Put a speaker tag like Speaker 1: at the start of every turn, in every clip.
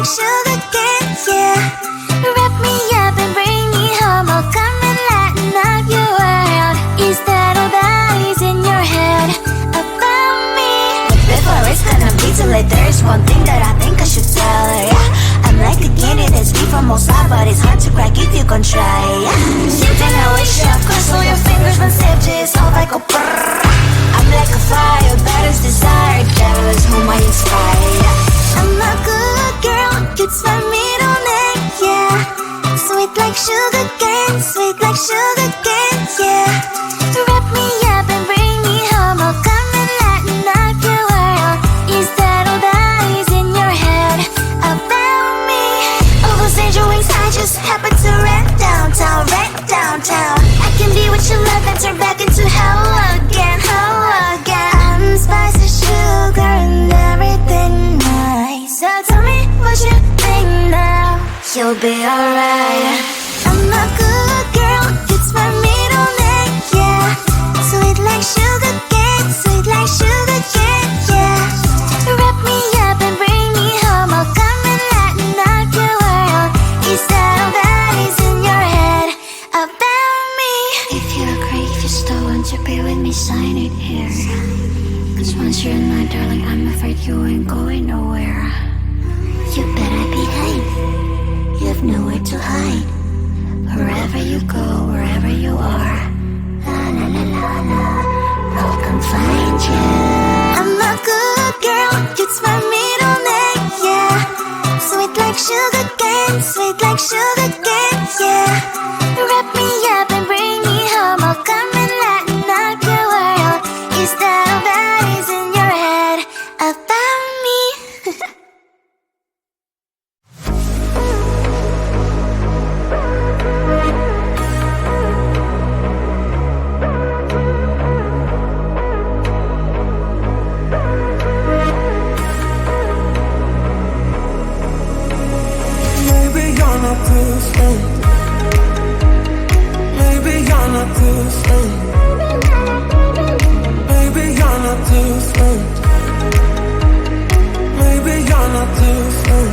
Speaker 1: like sugar cane, yeah. Wrap me up and bring me home. I'll come and lighten up your world. Is that all that is in your head about me? But before it's gonna be too late, there's one thing that I think I should tell her, yeah. I'm like the candy that's free from Mozart, but it's hard to crack if you can try, yeah. Shooting a wish, of course, all your fingers when saved is all like a brrrr. I'm like a fire, batters desire, devil is whom I inspire, yeah. I'm a good girl, it's my middle name, yeah. Sweet like sugar cane, sweet like sugar cane, yeah. Wrap me up and bring me home. I'll come and lighten up your world. Is that all that is in your head about me? All those angel wings I just happen to rent downtown, rent downtown. I can be what you love and turn back into hell again, hell again. I'm spice and sugar and everything nice. So tell me what you think now. You'll be alright. I'm a good girl, it's my middle name, yeah. Sweet like sugar cane, sweet like sugar cane, yeah. Wrap me up and bring me home. I'll come and lighten up your world. Is that all that is in your head about me? If you agree, if you still want to be with me, sign it here. Cause once you're in my darling, I'm afraid you ain't going nowhere. You better behave, you have nowhere to hide. Wherever you go, wherever you are, la la la la la, I'll come find you. I'm a good girl, it's my middle name, yeah. Sweet like sugar cane, sweet like sugar cane, yeah. Wrap me up and bring me home. I'll come and lighten up your world. Is that all that is in your head about me?
Speaker 2: Maybe you're not too sweet. Maybe you're not too sweet. Maybe you're not too sweet. Maybe you're not too sweet.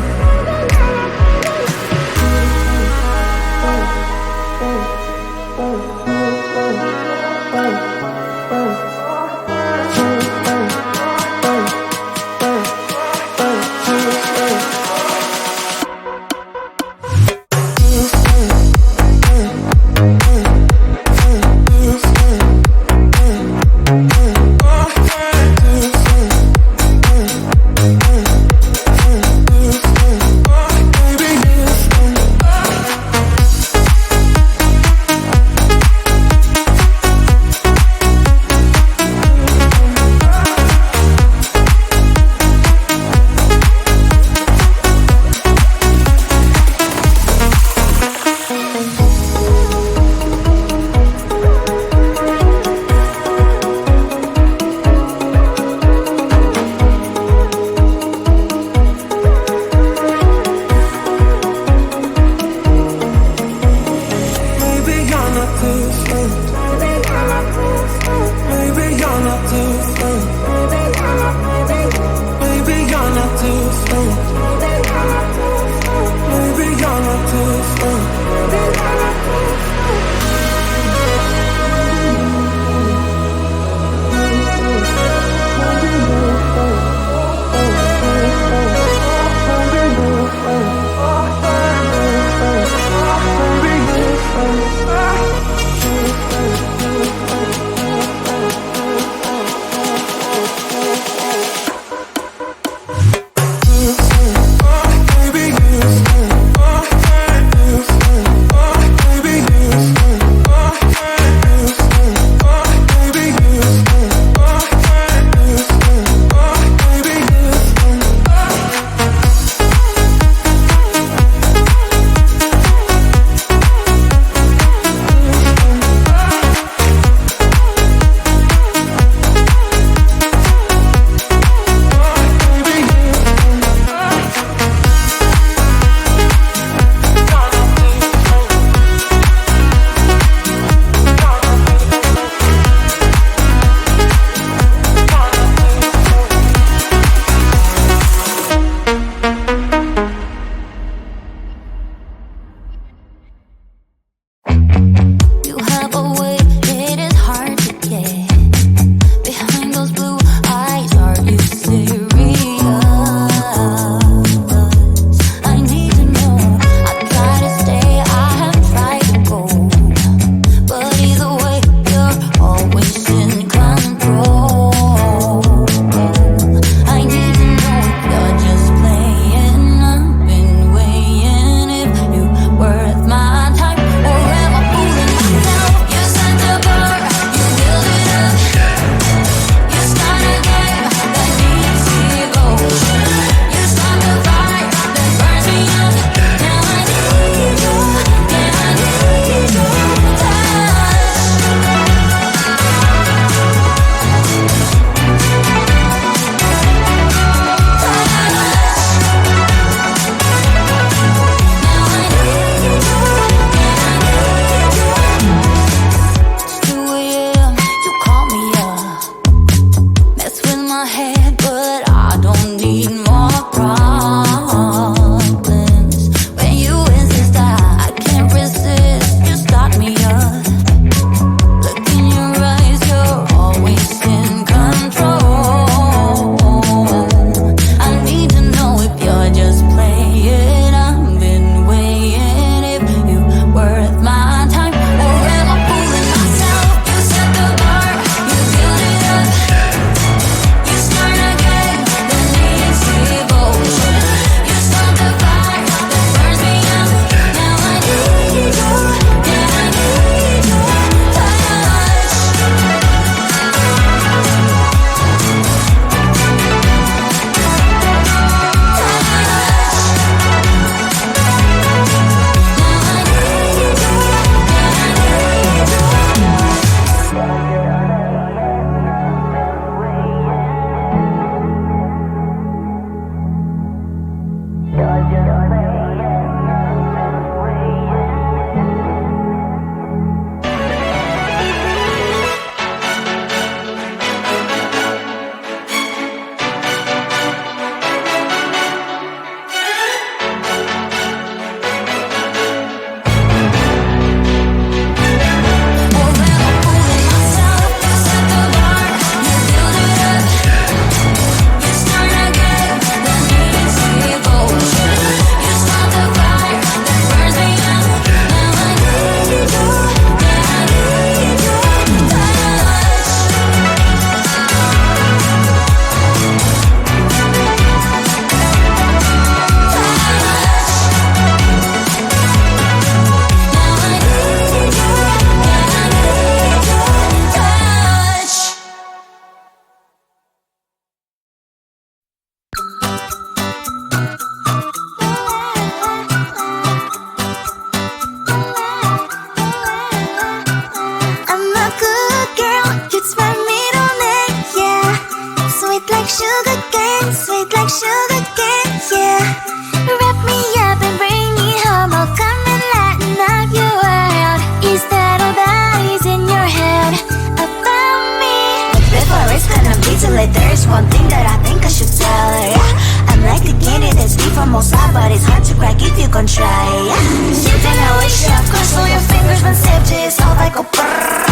Speaker 1: there's one thing that I think I should tell her, yeah. I'm like the candy that's deep from outside, but it's hard to crack if you can try, yeah. Something I wish I've crossed all your fingers when safety is off, I go brrrr.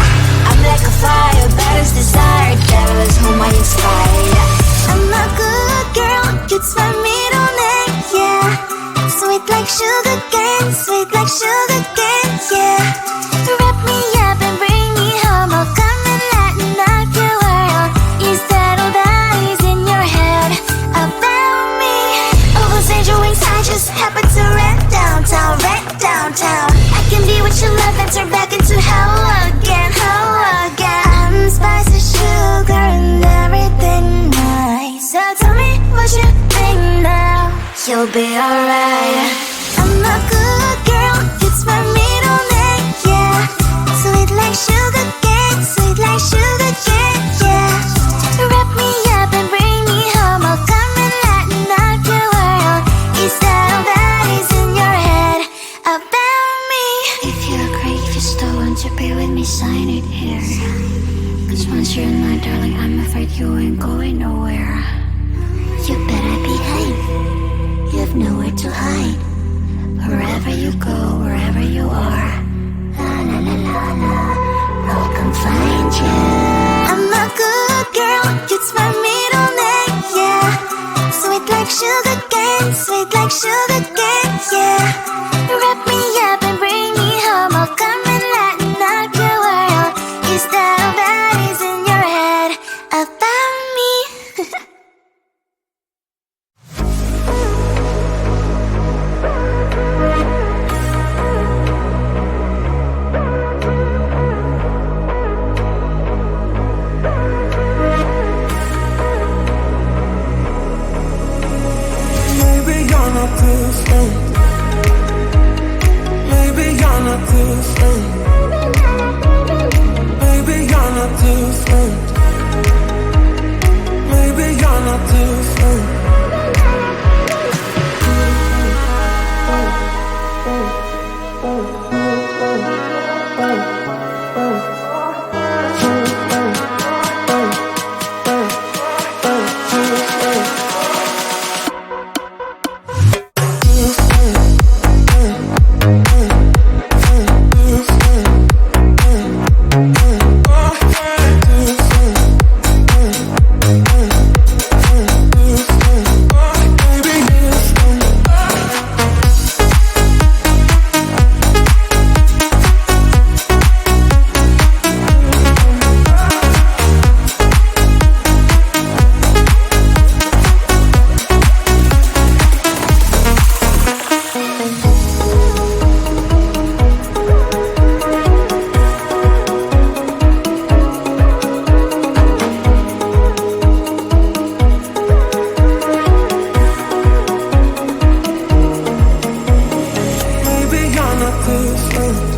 Speaker 1: I'm like a fire, batters desire, devil is whom I inspire, yeah. I'm a good girl, it's my middle name, yeah. Sweet like sugar cane, sweet like sugar cane, yeah. Wrap me up and bring me home, I'll come and lighten up your world. Is that all that is in your head about me? Oh, those angel wings, I just happen to rent downtown, I can be what you love and turn back into hell again, I'm spice and sugar and everything nice. So tell me what you think now, you'll be alright. I'm a good girl, it's my middle name, yeah. Sweet like sugar cane, sweet like sugar cane, yeah. Wrap me up and bring me home, I'll come and lighten up your world. Is that all that is in your head about me? If you agree, if you still want to be with me, sign it here. Cause once you're in my darling, I'm afraid you ain't going nowhere. You better behave, you have nowhere to hide. Wherever you go, wherever you are, la la la la la, I'll come find you. I'm a good girl, it's my middle name, yeah. Sweet like sugar cane, sweet like sugar cane, yeah. Wrap me up and bring me home, I'll come and lighten up your world. Is that all that is in your head about me?
Speaker 2: Maybe you're not different. Maybe you're not different. Maybe you're not different. Maybe you're not different. Maybe you're not different.